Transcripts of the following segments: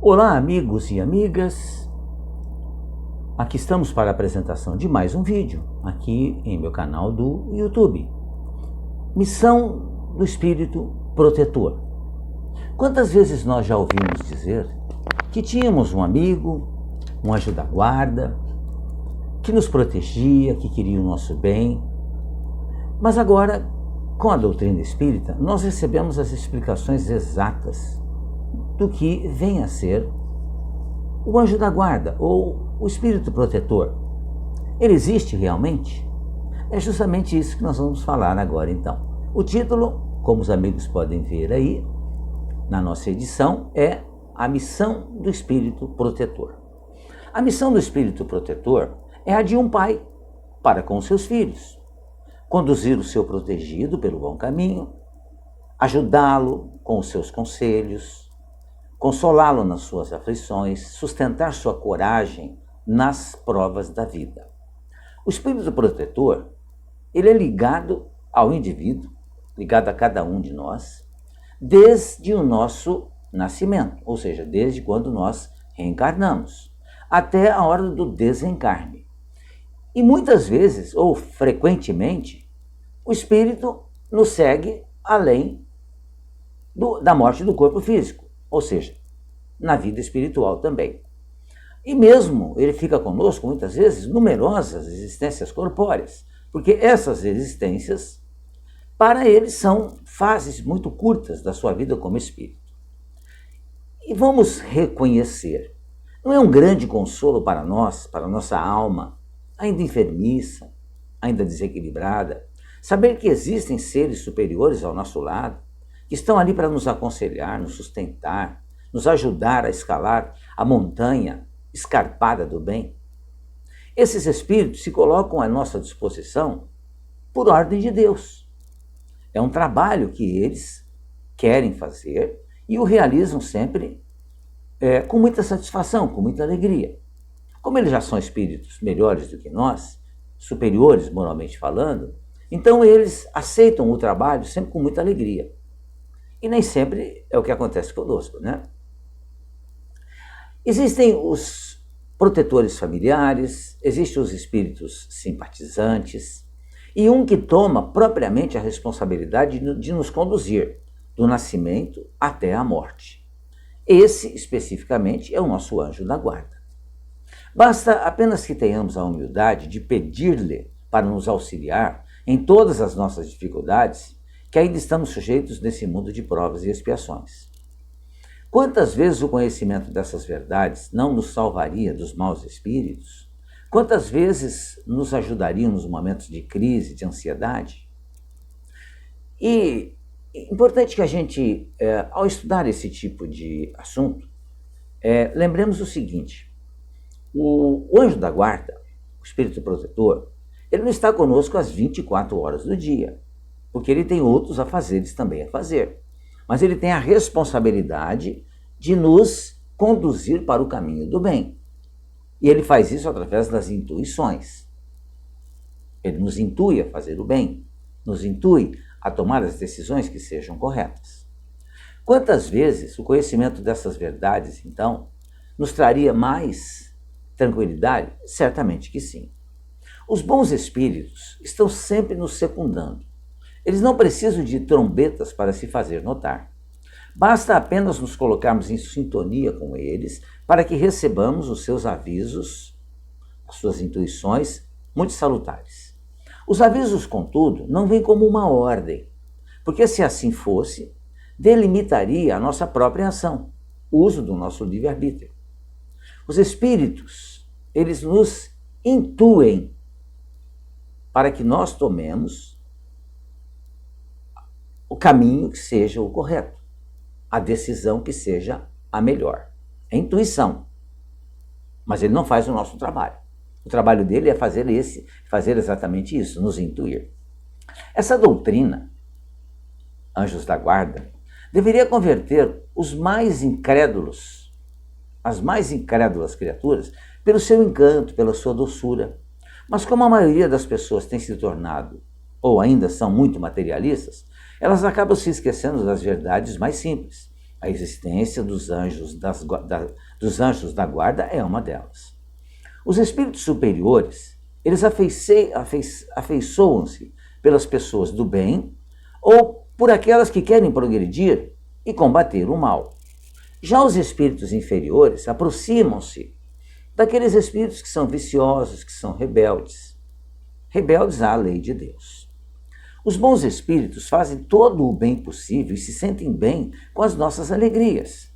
Olá, amigos e amigas. Aqui estamos para a apresentação de mais um vídeo, aqui em meu canal do YouTube. Missão do Espírito Protetor. Quantas vezes nós já ouvimos dizer que tínhamos um amigo, um anjo da guarda, que nos protegia, que queria o nosso bem. Mas agora, com a doutrina espírita, nós recebemos as explicações exatas do que vem a ser o anjo da guarda ou o espírito protetor. Ele existe realmente? É justamente isso que nós vamos falar agora então. O título, como os amigos podem ver aí, na nossa edição, é A Missão do Espírito Protetor. A missão do Espírito Protetor é a de um pai para com seus filhos. Conduzir o seu protegido pelo bom caminho, ajudá-lo com os seus conselhos, consolá-lo nas suas aflições, sustentar sua coragem nas provas da vida. O espírito protetor, ele é ligado ao indivíduo, ligado a cada um de nós, desde o nosso nascimento, ou seja, desde quando nós reencarnamos, até a hora do desencarne. E muitas vezes, ou frequentemente, o espírito nos segue além da morte do corpo físico. Ou seja, na vida espiritual também. E mesmo ele fica conosco, muitas vezes, numerosas existências corpóreas, porque essas existências, para ele, são fases muito curtas da sua vida como espírito. E vamos reconhecer, não é um grande consolo para nós, para a nossa alma, ainda enfermiça, ainda desequilibrada, saber que existem seres superiores ao nosso lado, que estão ali para nos aconselhar, nos sustentar, nos ajudar a escalar a montanha escarpada do bem. Esses espíritos se colocam à nossa disposição por ordem de Deus. É um trabalho que eles querem fazer e o realizam sempre com muita satisfação, com muita alegria. Como eles já são espíritos melhores do que nós, superiores moralmente falando, então eles aceitam o trabalho sempre com muita alegria. E nem sempre é o que acontece conosco, né? Existem os protetores familiares, existem os espíritos simpatizantes, e um que toma propriamente a responsabilidade de nos conduzir do nascimento até a morte. Esse, especificamente, é o nosso anjo da guarda. Basta apenas que tenhamos a humildade de pedir-lhe para nos auxiliar em todas as nossas dificuldades, que ainda estamos sujeitos nesse mundo de provas e expiações. Quantas vezes o conhecimento dessas verdades não nos salvaria dos maus espíritos? Quantas vezes nos ajudariam nos momentos de crise, de ansiedade? E é importante que a gente, ao estudar esse tipo de assunto, lembremos o seguinte: o anjo da guarda, o espírito protetor, ele não está conosco às 24 horas do dia, porque ele tem outros afazeres também a fazer. Mas ele tem a responsabilidade de nos conduzir para o caminho do bem. E ele faz isso através das intuições. Ele nos intui a fazer o bem, nos intui a tomar as decisões que sejam corretas. Quantas vezes o conhecimento dessas verdades, então, nos traria mais tranquilidade? Certamente que sim. Os bons espíritos estão sempre nos secundando. Eles não precisam de trombetas para se fazer notar. Basta apenas nos colocarmos em sintonia com eles para que recebamos os seus avisos, as suas intuições muito salutares. Os avisos, contudo, não vêm como uma ordem, porque se assim fosse, delimitaria a nossa própria ação, o uso do nosso livre-arbítrio. Os espíritos, eles nos intuem para que nós tomemos o caminho que seja o correto, a decisão que seja a melhor. É intuição, mas ele não faz o nosso trabalho. O trabalho dele é fazer exatamente isso, nos intuir. Essa doutrina, anjos da guarda, deveria converter os mais incrédulos, as mais incrédulas criaturas, pelo seu encanto, pela sua doçura. Mas como a maioria das pessoas tem se tornado, ou ainda são muito materialistas, elas acabam se esquecendo das verdades mais simples, A existência dos anjos, dos anjos da guarda é uma delas. Os espíritos superiores, eles afeiçoam-se pelas pessoas do bem ou por aquelas que querem progredir e combater o mal. Já os espíritos inferiores aproximam-se daqueles espíritos que são viciosos, que são rebeldes à lei de Deus. Os bons espíritos fazem todo o bem possível e se sentem bem com as nossas alegrias.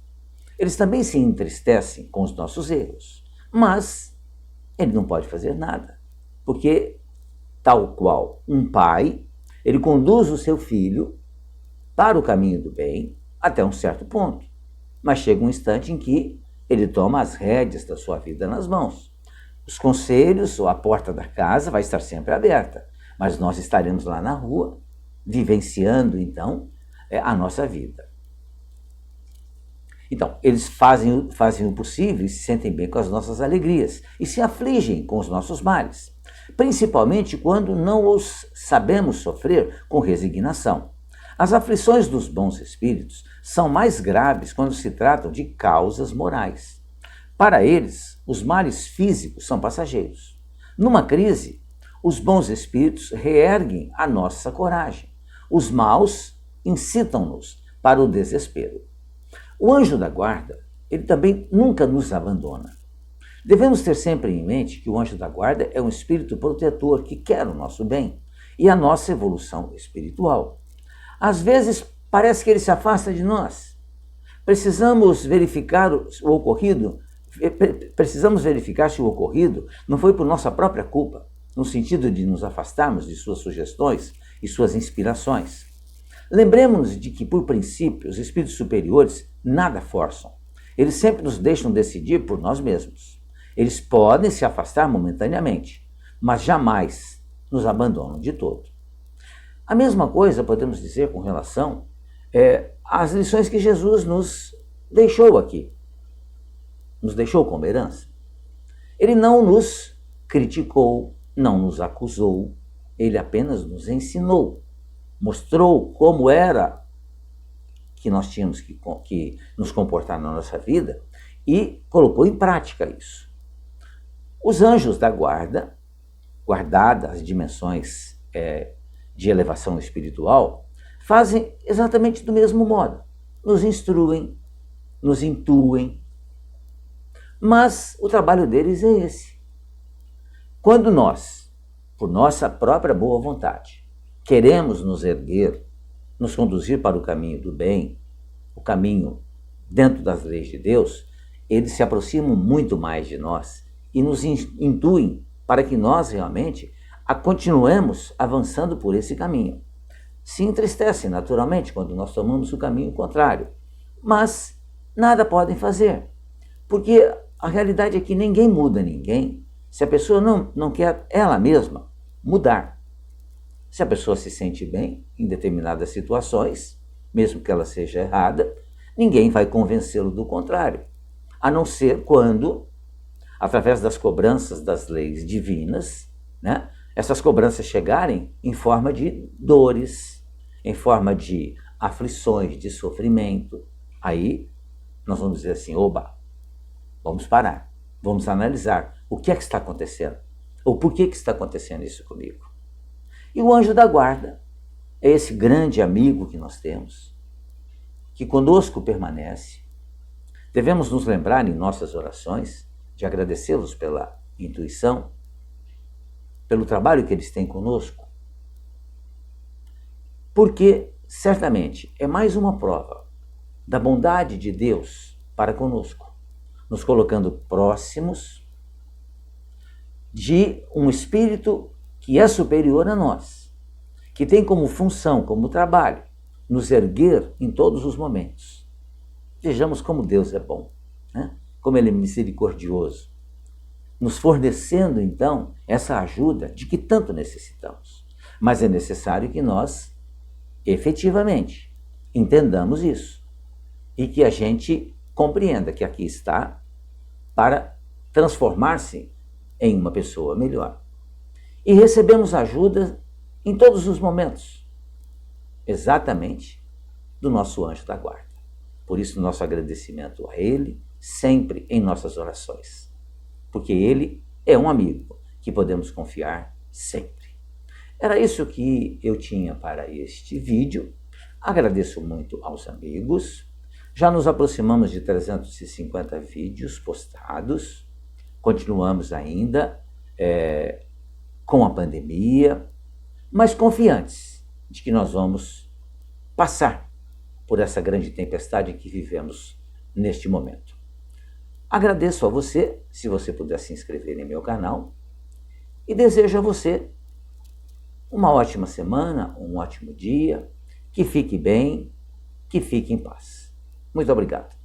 Eles também se entristecem com os nossos erros, mas ele não pode fazer nada, porque tal qual um pai, ele conduz o seu filho para o caminho do bem até um certo ponto, mas chega um instante em que ele toma as rédeas da sua vida nas mãos. Os conselhos ou a porta da casa vai estar sempre aberta, mas nós estaremos lá na rua, vivenciando, então, a nossa vida. Então, eles fazem o possível e se sentem bem com as nossas alegrias e se afligem com os nossos males, principalmente quando não os sabemos sofrer com resignação. As aflições dos bons espíritos são mais graves quando se tratam de causas morais. Para eles, os males físicos são passageiros. Numa crise, os bons espíritos reerguem a nossa coragem. Os maus incitam-nos para o desespero. O anjo da guarda, ele também nunca nos abandona. Devemos ter sempre em mente que o anjo da guarda é um espírito protetor que quer o nosso bem e a nossa evolução espiritual. Às vezes, parece que ele se afasta de nós. Precisamos verificar se o ocorrido não foi por nossa própria culpa, no sentido de nos afastarmos de suas sugestões e suas inspirações. Lembremos-nos de que, por princípio, os espíritos superiores nada forçam. Eles sempre nos deixam decidir por nós mesmos. Eles podem se afastar momentaneamente, mas jamais nos abandonam de todo. A mesma coisa podemos dizer com relação às lições que Jesus nos deixou aqui. Nos deixou como herança. Ele não nos criticou, não nos acusou, ele apenas nos ensinou, mostrou como era que nós tínhamos que nos comportar na nossa vida e colocou em prática isso. Os anjos da guarda, guardadas as dimensões de elevação espiritual, fazem exatamente do mesmo modo. Nos instruem, nos intuem, mas o trabalho deles é esse. Quando nós, por nossa própria boa vontade, queremos nos erguer, nos conduzir para o caminho do bem, o caminho dentro das leis de Deus, eles se aproximam muito mais de nós e nos intuem para que nós realmente continuemos avançando por esse caminho. Se entristecem naturalmente quando nós tomamos o caminho contrário, mas nada podem fazer, porque a realidade é que ninguém muda ninguém se a pessoa não quer ela mesma mudar. Se a pessoa se sente bem em determinadas situações, mesmo que ela seja errada, ninguém vai convencê-lo do contrário, a não ser quando, através das cobranças das leis divinas, essas cobranças chegarem em forma de dores, em forma de aflições, de sofrimento. Aí nós vamos dizer assim, oba, vamos parar, vamos analisar o que é que está acontecendo, ou por que está acontecendo isso comigo. E o anjo da guarda é esse grande amigo que nós temos, que conosco permanece. Devemos nos lembrar em nossas orações de agradecê-los pela intuição, pelo trabalho que eles têm conosco, porque certamente é mais uma prova da bondade de Deus para conosco, nos colocando próximos de um espírito que é superior a nós, que tem como função, como trabalho, nos erguer em todos os momentos. Vejamos como Deus é bom, como Ele é misericordioso, nos fornecendo, então, essa ajuda de que tanto necessitamos. Mas é necessário que nós, efetivamente, entendamos isso e que a gente compreenda que aqui está para transformar-se em uma pessoa melhor. E recebemos ajuda em todos os momentos, exatamente do nosso anjo da guarda. Por isso, nosso agradecimento a Ele, sempre em nossas orações. Porque Ele é um amigo que podemos confiar sempre. Era isso que eu tinha para este vídeo. Agradeço muito aos amigos. Já nos aproximamos de 350 vídeos postados. Continuamos ainda com a pandemia, mas confiantes de que nós vamos passar por essa grande tempestade que vivemos neste momento. Agradeço a você, se você puder se inscrever em meu canal, e desejo a você uma ótima semana, um ótimo dia, que fique bem, que fique em paz. Muito obrigado.